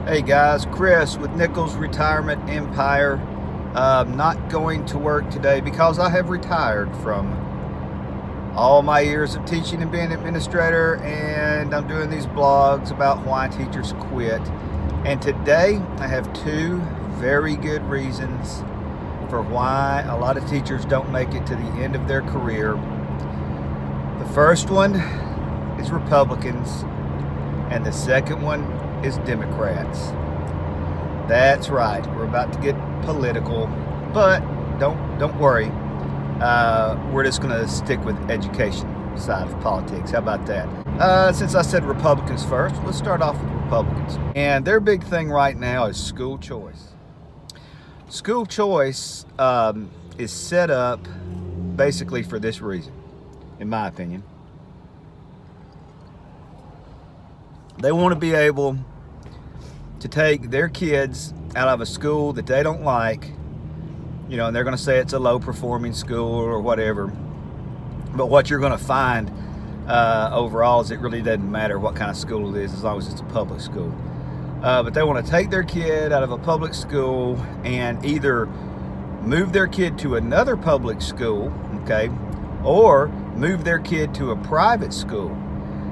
Hey guys, Chris with Nichols Retirement Empire. Not going to work today because I have retired from all my years of teaching and being an administrator, and I'm doing these blogs about why teachers quit. And today I have two very good reasons for why a lot of teachers don't make it to the end of their career. The first one is Republicans, and the second one is Democrats. That's right, we're about to get political, but don't worry. We're just going to stick with education side of politics. How about that? Since I said Republicans first, let's start off with Republicans. And their big thing right now is school choice. School choice is set up basically for this reason, in my opinion. They want to be able to take their kids out of a school that they don't like, and they're going to say it's a low performing school or whatever. But what you're going to find overall is it really doesn't matter what kind of school it is as long as it's a public school. But they want to take their kid out of a public school and either move their kid to another public school, okay, or move their kid to a private school.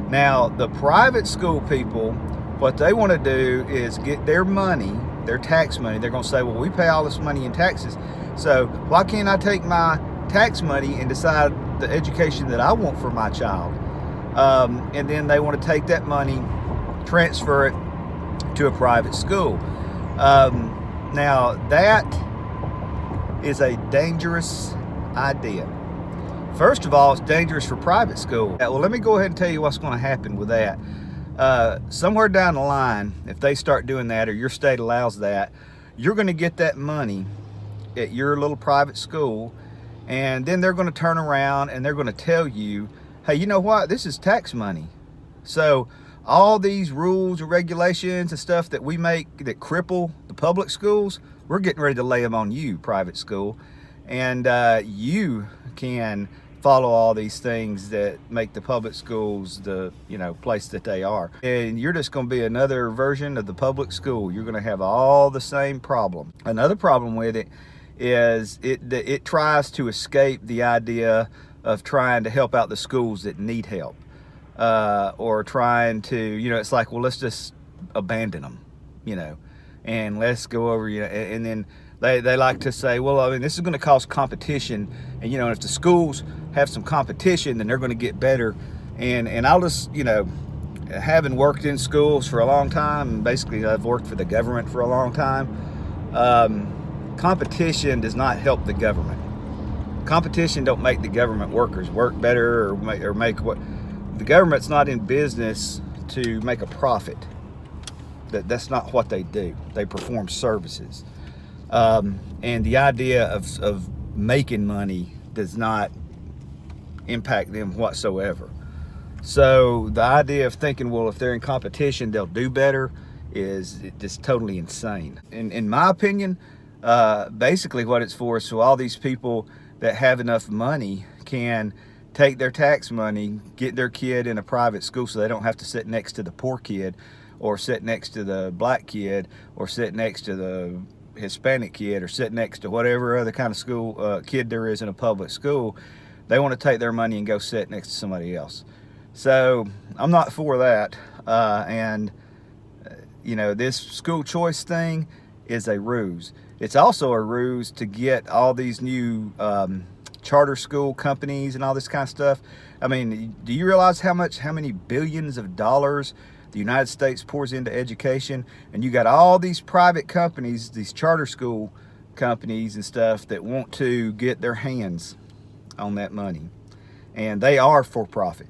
Now, the private school people, what they want to do is get their money, their tax money. They're going to say, well, we pay all this money in taxes, so why can't I take my tax money and decide the education that I want for my child? And then they want to take that money, transfer it to a private school. Now, that is a dangerous idea. First of all, it's dangerous for private school. Well, let me go ahead and tell you what's going to happen with that. Somewhere down the line, if they start doing that or your state allows that, you're going to get that money at your little private school, and then they're going to turn around and they're going to tell you, hey, you know what? This is tax money. So all these rules and regulations and stuff that we make that cripple the public schools, we're getting ready to lay them on you, private school, and you can follow all these things that make the public schools the place that they are, and you're just going to be another version of the public school. You're going to have all the same problem. Another problem with it is it tries to escape the idea of trying to help out the schools that need help, or trying to it's like, well, let's just abandon them, and let's go over, and then they like to say, well, I mean, this is going to cause competition, and if the schools have some competition, then they're going to get better. And I'll just, having worked in schools for a long time, and basically I've worked for the government for a long time, competition does not help the government. Competition don't make the government workers work better or make what the government's not in business to make a profit. That's not what they do. They perform services. And the idea of making money does not impact them whatsoever. So the idea of thinking, well, if they're in competition, they'll do better is just totally insane. In my opinion, basically what it's for is so all these people that have enough money can take their tax money, get their kid in a private school so they don't have to sit next to the poor kid or sit next to the black kid or sit next to the Hispanic kid or sit next to whatever other kind of school kid there is in a public school. They want to take their money and go sit next to somebody else. So I'm not for that. And this school choice thing is a ruse. It's also a ruse to get all these new charter school companies and all this kind of stuff. I mean, do you realize how many billions of dollars the United States pours into education? And you got all these private companies, these charter school companies and stuff that want to get their hands on that money. And they are for profit.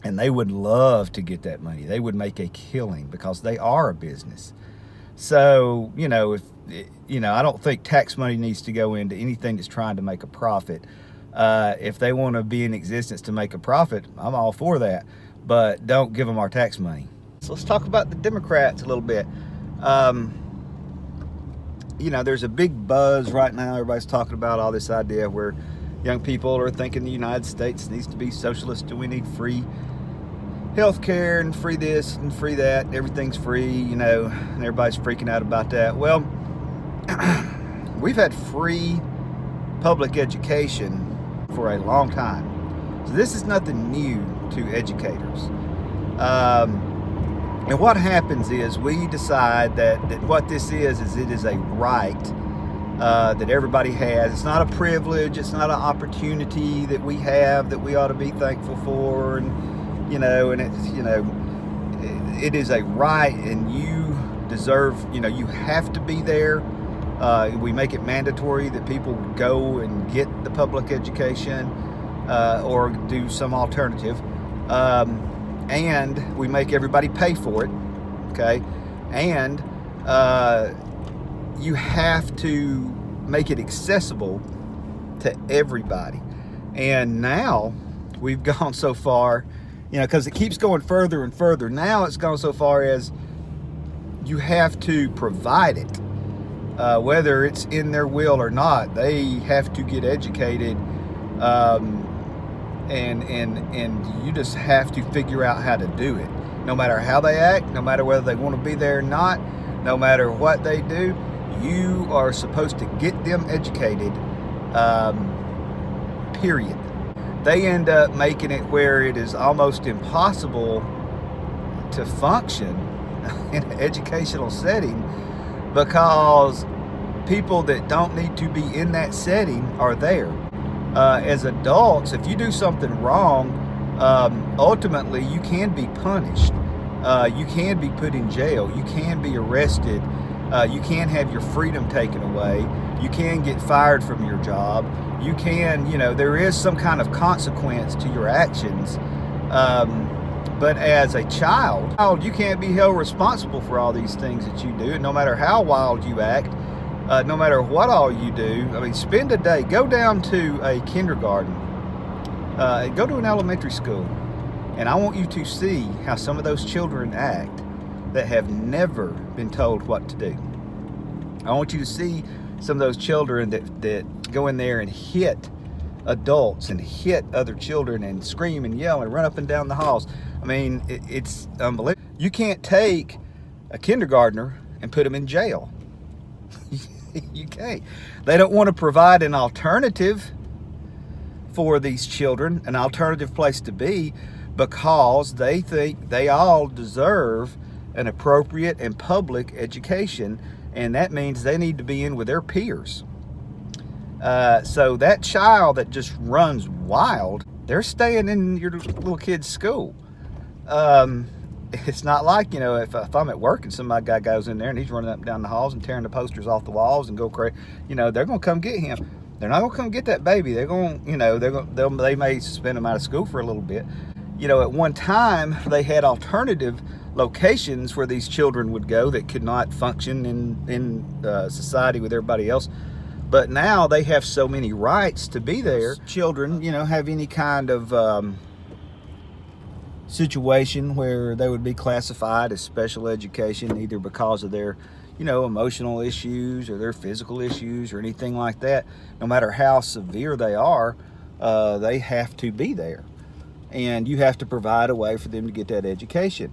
And they would love to get that money. They would make a killing because they are a business. So, if I don't think tax money needs to go into anything that's trying to make a profit. If they want to be in existence to make a profit, I'm all for that. But don't give them our tax money. So let's talk about the Democrats a little bit. There's a big buzz right now. Everybody's talking about all this idea where young people are thinking the United States needs to be socialist and we need free healthcare and free this and free that. Everything's free, you know, and everybody's freaking out about that. Well, we've had free public education for a long time. So this is nothing new to educators. And what happens is we decide that what this is it is a right that everybody has. It's not a privilege. It's not an opportunity that we have that we ought to be thankful for. And, you know, and it's, you know, it is a right, and you deserve, you know, you have to be there. We make it mandatory that people go and get the public education or do some alternative. And we make everybody pay for it, okay? And you have to make it accessible to everybody. And now we've gone so far, you know, because it keeps going further and further. Now it's gone so far as you have to provide it. Whether it's in their will or not, they have to get educated, and you just have to figure out how to do it. No matter how they act, no matter whether they want to be there or not, no matter what they do, you are supposed to get them educated, period. They end up making it where it is almost impossible to function in an educational setting, because people that don't need to be in that setting are there. As adults, if you do something wrong, ultimately you can be punished. You can be put in jail. You can be arrested. You can have your freedom taken away. You can get fired from your job. You can, you know, there is some kind of consequence to your actions. But as a child, you can't be held responsible for all these things that you do. And no matter how wild you act, no matter what all you do, I mean, spend a day, go down to a kindergarten, go to an elementary school, and I want you to see how some of those children act that have never been told what to do. I want you to see some of those children that go in there and hit adults and hit other children and scream and yell and run up and down the halls. I mean, it's unbelievable. You can't take a kindergartner and put them in jail. You can't. They don't want to provide an alternative for these children, an alternative place to be, because they think they all deserve an appropriate and public education, and that means they need to be in with their peers. So that child that just runs wild, they're staying in your little kid's school. It's not like, you know, if I'm at work and some guy goes in there and he's running up and down the halls and tearing the posters off the walls and go crazy, you know, they're going to come get him. They're not going to come get that baby. They're going, you know, they may suspend him out of school for a little bit. You know, at one time they had alternative locations where these children would go that could not function in society with everybody else. But now they have so many rights to be there. Children, you know, have any kind of situation where they would be classified as special education, either because of their, you know, emotional issues or their physical issues or anything like that. No matter how severe they are, they have to be there. And you have to provide a way for them to get that education,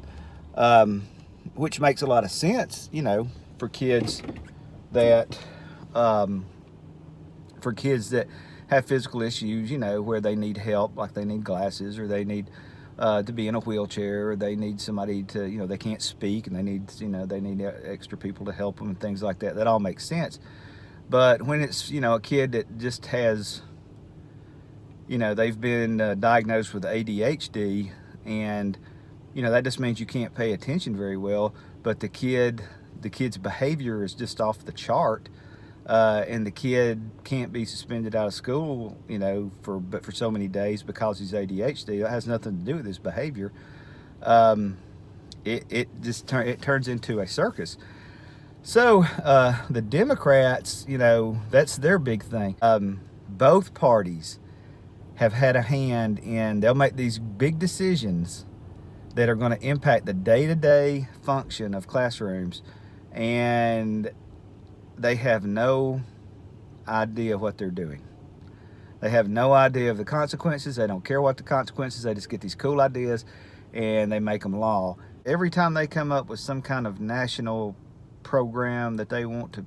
which makes a lot of sense, you know, for kids that have physical issues, you know, where they need help, like they need glasses, or they need to be in a wheelchair, or they need somebody to, you know, they can't speak and they need, you know, they need extra people to help them and things like that. That all makes sense. But when it's, you know, a kid that just has, you know, they've been diagnosed with ADHD, and, you know, that just means you can't pay attention very well, but the kid's behavior is just off the chart, and the kid can't be suspended out of school, you know, for so many days because he's ADHD. That has nothing to do with his behavior. It turns into a circus. So the Democrats, you know, that's their big thing. Both parties have had a hand in, they'll make these big decisions that are going to impact the day-to-day function of classrooms, and they have no idea what they're doing. They have no idea of the consequences. They don't care what the consequences. They just get these cool ideas and they make them law. Every time they come up with some kind of national program that they want to,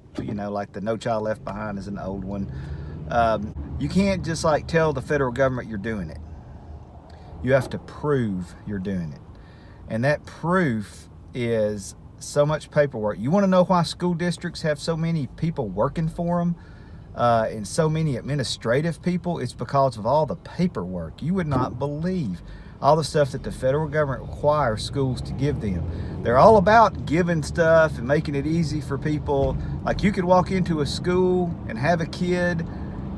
like the No Child Left Behind is an old one. You can't just like tell the federal government you're doing it. You have to prove you're doing it. And that proof is so much paperwork. You want to know why school districts have so many people working for them and so many administrative people? It's because of all the paperwork. You would not believe all the stuff that the federal government requires schools to give them. They're all about giving stuff and making it easy for people. Like you could walk into a school and have a kid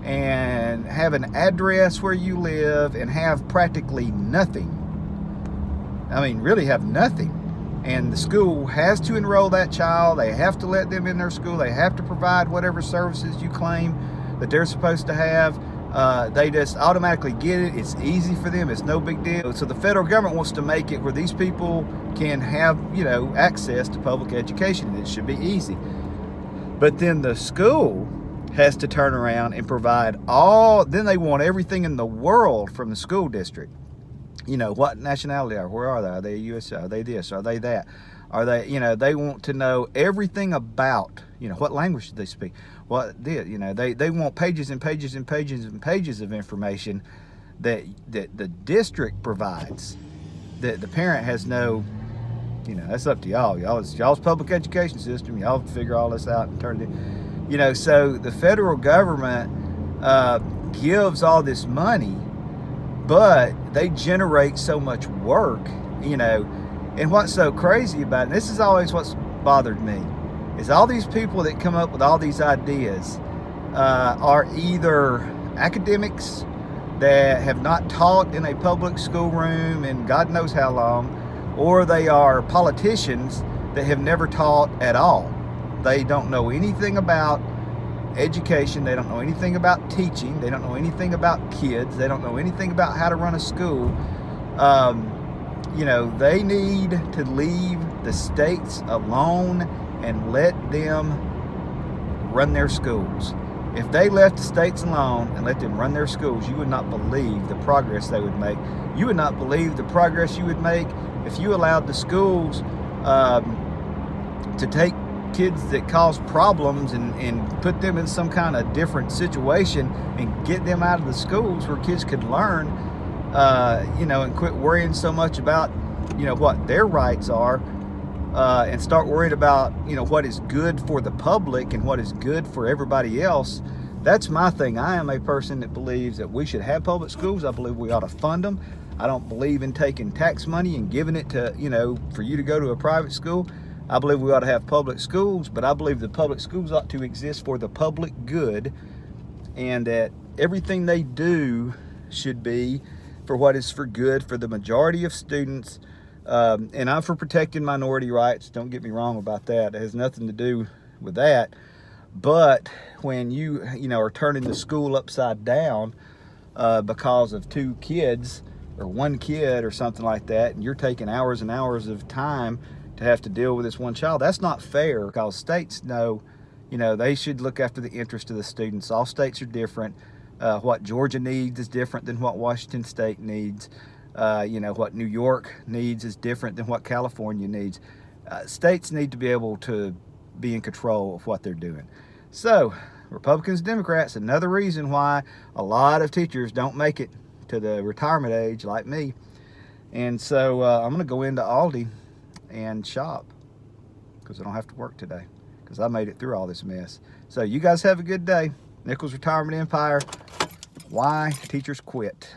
and have an address where you live and have practically nothing. I mean, really have nothing. And the school has to enroll that child. They have to let them in their school. They have to provide whatever services you claim that they're supposed to have. They just automatically get it. It's easy for them. It's no big deal. So the federal government wants to make it where these people can have, access to public education. It should be easy. But then the school has to turn around and provide then they want everything in the world from the school district. What nationality are, where are they? Are they U.S.? Are they this? Are they that? Are they, they want to know everything about, what language do they speak? What did, they want pages and pages and pages and pages of information that the district provides, that the parent has no, that's up to y'all. It's y'all's public education system. Y'all figure all this out and turn it in. So the federal government gives all this money, but they generate so much work, and what's so crazy about it, and this is always what's bothered me, is all these people that come up with all these ideas are either academics that have not taught in a public schoolroom in God knows how long, or they are politicians that have never taught at all. They don't know anything about education. They don't know anything about teaching. They don't know anything about kids. They don't know anything about how to run a school. They need to leave the states alone and let them run their schools. If they left the states alone and let them run their schools, you would not believe the progress they would make. You would not believe the progress you would make if you allowed the schools to take kids that cause problems and put them in some kind of different situation and get them out of the schools where kids could learn, and quit worrying so much about, what their rights are, and start worrying about, what is good for the public and what is good for everybody else. That's my thing. I am a person that believes that we should have public schools. I believe we ought to fund them. I don't believe in taking tax money and giving it to, for you to go to a private school. I believe we ought to have public schools, but I believe the public schools ought to exist for the public good, and that everything they do should be for what is for good for the majority of students. And I'm for protecting minority rights. Don't get me wrong about that. It has nothing to do with that. But when you, are turning the school upside down because of two kids or one kid or something like that, and you're taking hours and hours of time to have to deal with this one child, that's not fair, because states know, they should look after the interest of the students. All states are different. What Georgia needs is different than what Washington State needs. What New York needs is different than what California needs. States need to be able to be in control of what they're doing. So, Republicans, Democrats, another reason why a lot of teachers don't make it to the retirement age like me. And so I'm going to go into Aldi and shop because I don't have to work today because I made it through all this mess. So you guys have a good day. Nichols Retirement Empire. Why teachers quit.